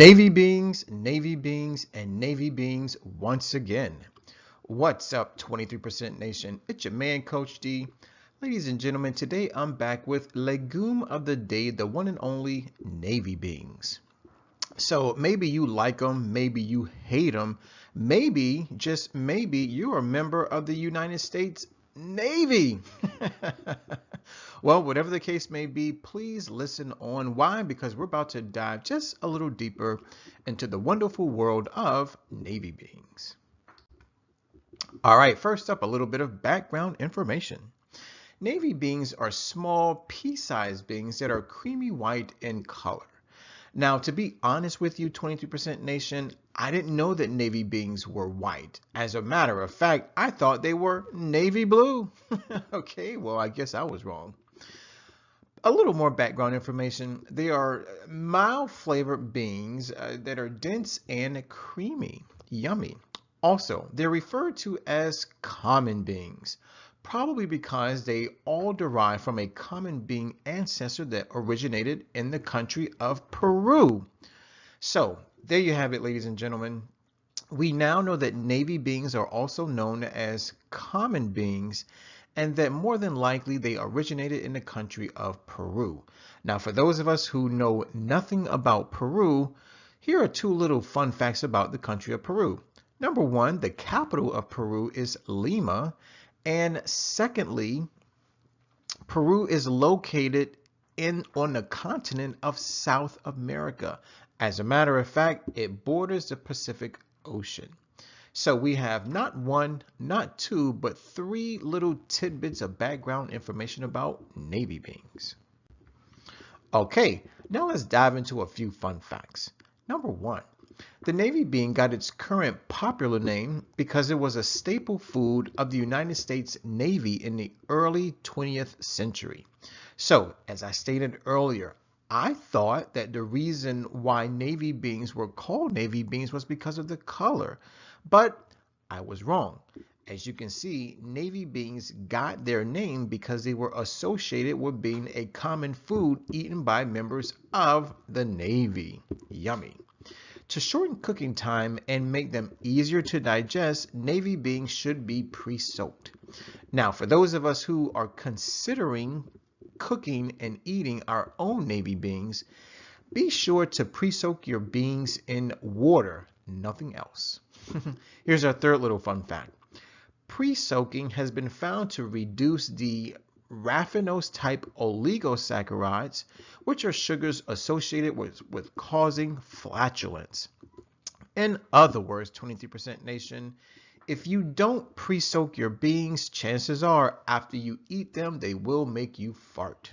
Navy beans, and navy beans once again. What's up, 23% Nation? It's your man, Coach D. Ladies and gentlemen, today I'm back with legume of the day, the one and only navy beans. So maybe you like them, maybe you hate them, maybe, just maybe, you're a member of the United States Navy. Well, whatever the case may be, please listen on. Why? Because we're about to dive just a little deeper into the wonderful world of navy beans. All right, first up, a little bit of background information. Navy beans are small, pea-sized beans that are creamy white in color. Now, to be honest with you, 23% Nation, I didn't know that navy beans were white. As a matter of fact, I thought they were navy blue. Okay, well, I guess I was wrong. A little more background information. They are mild flavored beans that are dense and creamy. Yummy. Also, they're referred to as common beans, probably because they all derive from a common bean ancestor that originated in the country of Peru. So, there you have it, ladies and gentlemen. We now know that navy beans are also known as common beans, and that more than likely they originated in the country of Peru. Now, for those of us who know nothing about Peru, here are two little fun facts about the country of Peru. Number one, the capital of Peru is Lima, and secondly, Peru is located on the continent of South America. As a matter of fact, it borders the Pacific Ocean. So we have not one, not two, but three little tidbits of background information about navy beans. Okay, now let's dive into a few fun facts. Number one, the navy bean got its current popular name because it was a staple food of the United States Navy in the early 20th century. So, as I stated earlier, I thought that the reason why navy beans were called navy beans was because of the color. But I was wrong. As you can see, navy beans got their name because they were associated with being a common food eaten by members of the Navy. Yummy. To shorten cooking time and make them easier to digest, navy beans should be pre-soaked. Now, for those of us who are considering cooking and eating our own navy beans, be sure to pre-soak your beans in water, nothing else. Here's our third little fun fact. Pre-soaking has been found to reduce the raffinose-type oligosaccharides, which are sugars associated with causing flatulence. In other words, 23% Nation, if you don't pre-soak your beans, chances are after you eat them, they will make you fart.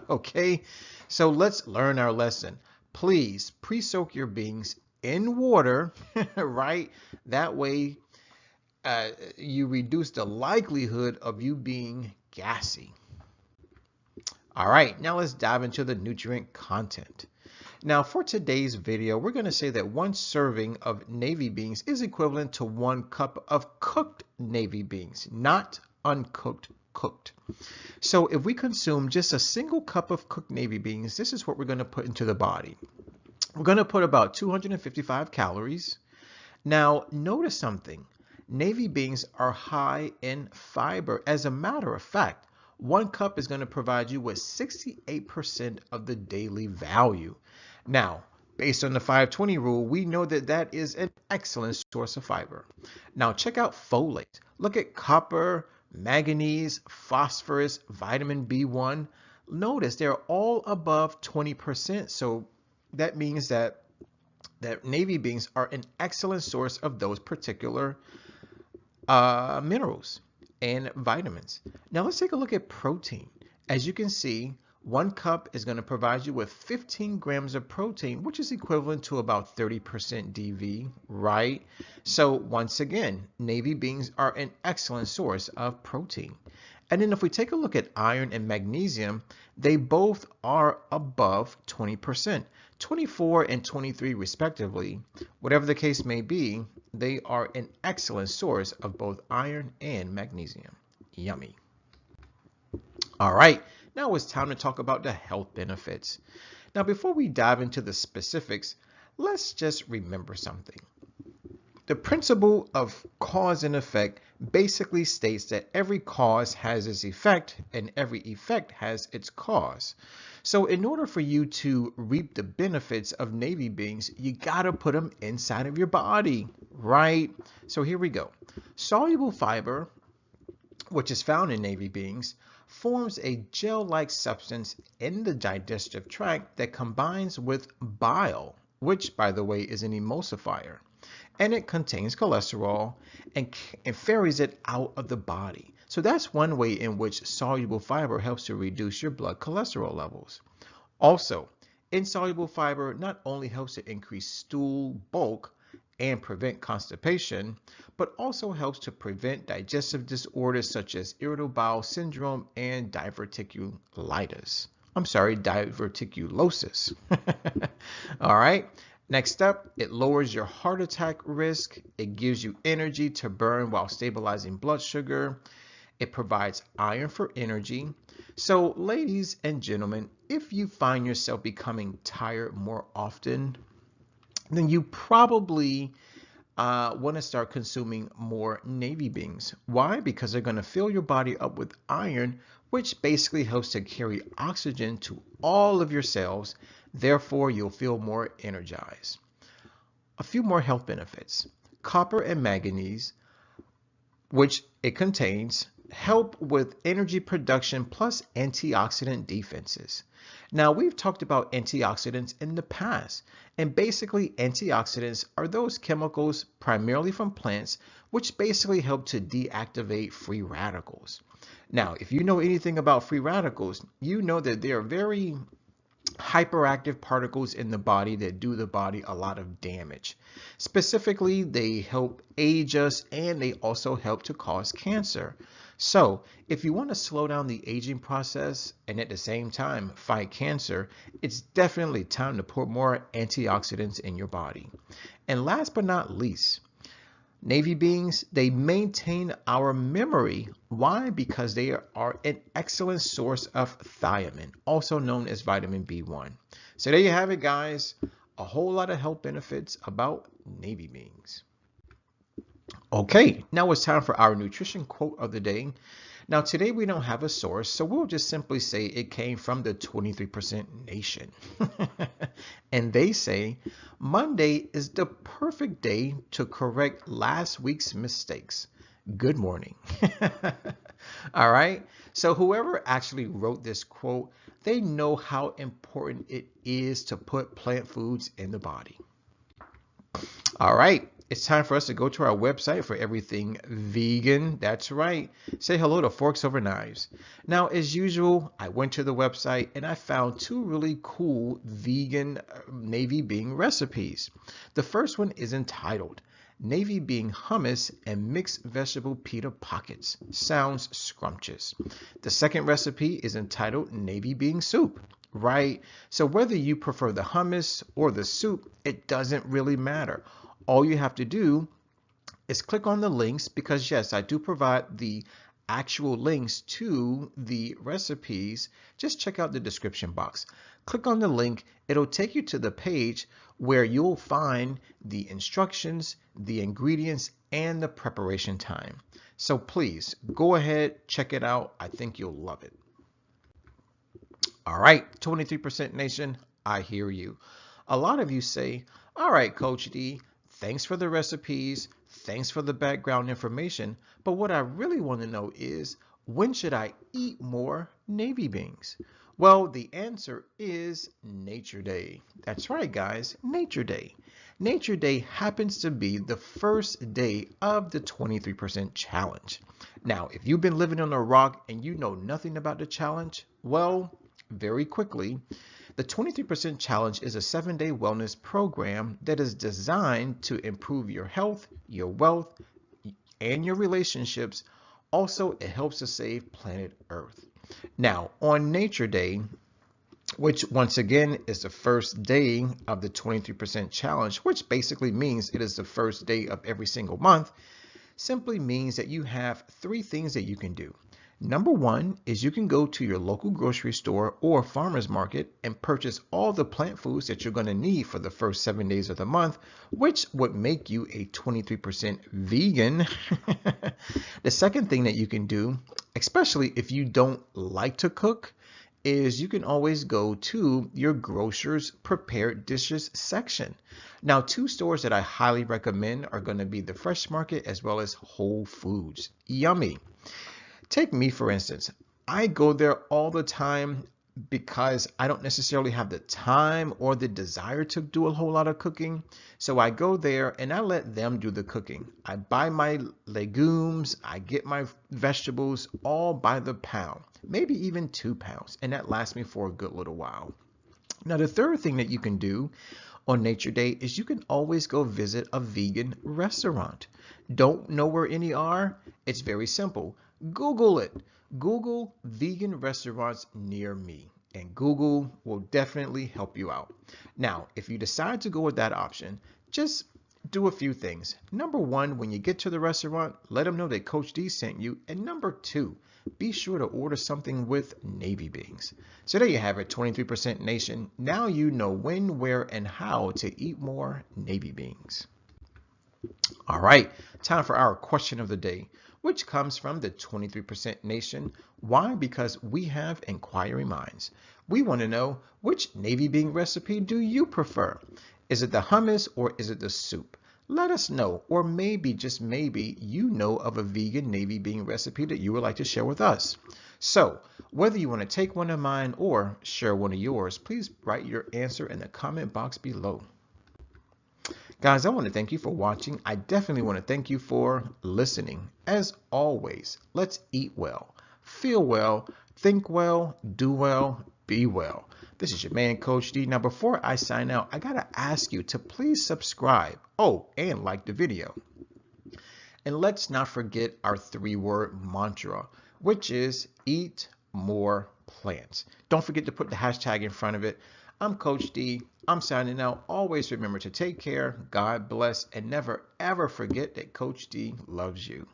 Okay, so let's learn our lesson. Please pre-soak your beans in water, right? That way you reduce the likelihood of you being gassy. All right, now let's dive into the nutrient content. Now for today's video, we're going to say that one serving of navy beans is equivalent to 1 cup of cooked navy beans, not uncooked, cooked. So if we consume just a single cup of cooked navy beans, this is what we're going to put into the body. We're going to put about 255 calories. Now, notice something. Navy beans are high in fiber. As a matter of fact, 1 cup is going to provide you with 68% of the daily value. Now, based on the 520 rule, we know that that is an excellent source of fiber. Now, check out folate. Look at copper, manganese, phosphorus, vitamin B1. Notice they're all above 20%. So that means that navy beans are an excellent source of those particular minerals and vitamins. Now let's take a look at protein. As you can see, 1 cup is going to provide you with 15 grams of protein, which is equivalent to about 30% DV, right? So once again, navy beans are an excellent source of protein. And then if we take a look at iron and magnesium, they both are above 20%, 24 and 23 respectively. Whatever the case may be, they are an excellent source of both iron and magnesium. Yummy. All right, now it's time to talk about the health benefits. Now, before we dive into the specifics, let's just remember something. The principle of cause and effect basically states that every cause has its effect and every effect has its cause. So in order for you to reap the benefits of navy beans, you gotta put them inside of your body, right? So here we go. Soluble fiber, which is found in navy beans, forms a gel-like substance in the digestive tract that combines with bile, which, by the way, is an emulsifier, and it contains cholesterol and ferries it out of the body. So that's one way in which soluble fiber helps to reduce your blood cholesterol levels. Also, insoluble fiber not only helps to increase stool bulk and prevent constipation, but also helps to prevent digestive disorders such as irritable bowel syndrome and diverticulitis. I'm sorry, diverticulosis. All right. Next up, it lowers your heart attack risk. It gives you energy to burn while stabilizing blood sugar. It provides iron for energy. So, ladies and gentlemen, if you find yourself becoming tired more often, then you probably want to start consuming more navy beans. Why? Because they're going to fill your body up with iron, which basically helps to carry oxygen to all of your cells. Therefore, you'll feel more energized. A few more health benefits. Copper and manganese, which it contains, help with energy production plus antioxidant defenses. Now, we've talked about antioxidants in the past, and basically antioxidants are those chemicals primarily from plants which basically help to deactivate free radicals. Now, if you know anything about free radicals, you know that they are very hyperactive particles in the body that do the body a lot of damage. Specifically, they help age us and they also help to cause cancer. So, if you want to slow down the aging process and at the same time fight cancer, it's definitely time to put more antioxidants in your body. And last but not least, navy beans, they maintain our memory. Why? Because they are an excellent source of thiamine, also known as vitamin B1. So there you have it, guys. A whole lot of health benefits about navy beans. Okay, now it's time for our nutrition quote of the day. Now today we don't have a source, so we'll just simply say it came from the 23% Nation. And they say, Monday is the perfect day to correct last week's mistakes. Good morning. All right, so whoever actually wrote this quote, they know how important it is to put plant foods in the body. All right, it's time for us to go to our website for everything vegan. That's right. Say hello to Forks Over Knives. Now, as usual, I went to the website and I found two really cool vegan navy bean recipes. The first one is entitled Navy Bean Hummus and Mixed Vegetable Pita Pockets. Sounds scrumptious. The second recipe is entitled Navy Bean Soup. Right? So whether you prefer the hummus or the soup, it doesn't really matter. All you have to do is click on the links, because yes, I do provide the actual links to the recipes. Just check out the description box. Click on the link. It'll take you to the page where you'll find the instructions, the ingredients, and the preparation time. So please go ahead, check it out. I think you'll love it. All right, 23% Nation, I hear you. A lot of you say, all right, Coach D, thanks for the recipes, thanks for the background information, but what I really want to know is, when should I eat more navy beans? Well, the answer is Nature Day. That's right, guys, Nature Day. Nature Day happens to be the first day of the 23% challenge. Now, if you've been living on a rock and you know nothing about the challenge, well, very quickly, the 23% challenge is a 7-day wellness program that is designed to improve your health, your wealth, and your relationships. Also, it helps to save planet Earth. Now, on Nature Day, which once again is the first day of the 23% challenge, which basically means it is the first day of every single month, simply means that you have 3 things that you can do. Number one is you can go to your local grocery store or farmer's market and purchase all the plant foods that you're going to need for the first 7 days of the month, which would make you a 23% vegan. The second thing that you can do, especially if you don't like to cook, is you can always go to your grocer's prepared dishes section. Now, two stores that I highly recommend are going to be the Fresh Market as well as Whole Foods. Yummy. Take me, for instance. I go there all the time because I don't necessarily have the time or the desire to do a whole lot of cooking. So I go there and I let them do the cooking. I buy my legumes, I get my vegetables all by the pound, maybe even 2 pounds, and that lasts me for a good little while. Now, the third thing that you can do on Nature Day is you can always go visit a vegan restaurant. Don't know where any are? It's very simple. Google it. Google vegan restaurants near me, and Google will definitely help you out. Now, if you decide to go with that option, just do a few things. Number one, when you get to the restaurant, let them know that Coach D sent you. And number two, be sure to order something with navy beans. So there you have it, 23% Nation. Now you know when, where, and how to eat more navy beans. All right, time for our question of the day, which comes from the 23% Nation. Why? Because we have inquiring minds. We want to know, which navy bean recipe do you prefer? Is it the hummus or is it the soup? Let us know, or maybe, just maybe, you know of a vegan navy bean recipe that you would like to share with us. So, whether you want to take one of mine or share one of yours, please write your answer in the comment box below. Guys, I want to thank you for watching. I definitely want to thank you for listening. As always, let's eat well, feel well, think well, do well, be well. This is your man, Coach D. Now, before I sign out, I got to ask you to please subscribe. Oh, and like the video. And let's not forget our 3-word mantra, which is eat more plants. Don't forget to put the hashtag in front of it. I'm Coach D. I'm signing out. Always remember to take care, God bless, and never ever forget that Coach D loves you.